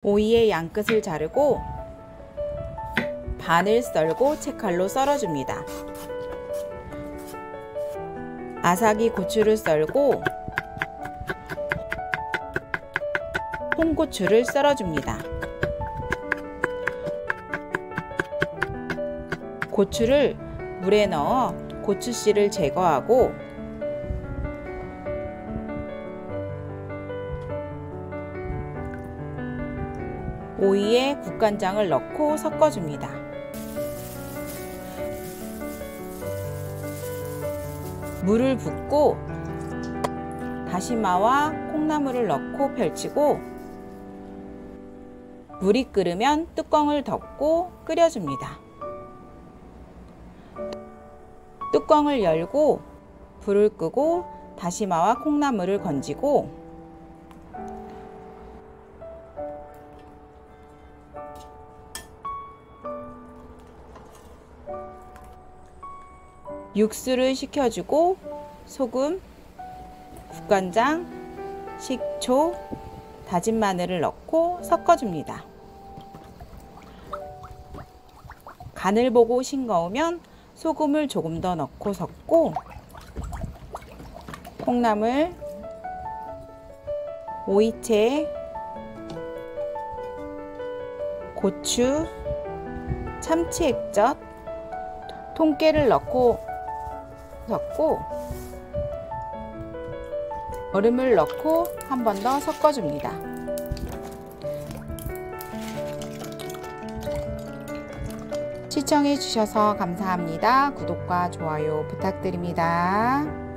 오이의 양끝을 자르고 반을 썰고 채칼로 썰어줍니다. 아삭이 고추를 썰고 홍고추를 썰어줍니다. 고추를 물에 넣어 고추씨를 제거하고 오이에 국간장을 넣고 섞어줍니다. 물을 붓고 다시마와 콩나물을 넣고 펼치고 물이 끓으면 뚜껑을 덮고 끓여줍니다. 뚜껑을 열고 불을 끄고 다시마와 콩나물을 건지고 육수를 식혀주고 소금, 국간장, 식초, 다진 마늘을 넣고 섞어줍니다. 간을 보고 싱거우면 소금을 조금 더 넣고 섞고 콩나물, 오이채, 고추, 참치 액젓, 통깨를 넣고 섞고 얼음을 넣고 한 번 더 섞어줍니다. 시청해 주셔서 감사합니다. 구독과 좋아요 부탁드립니다.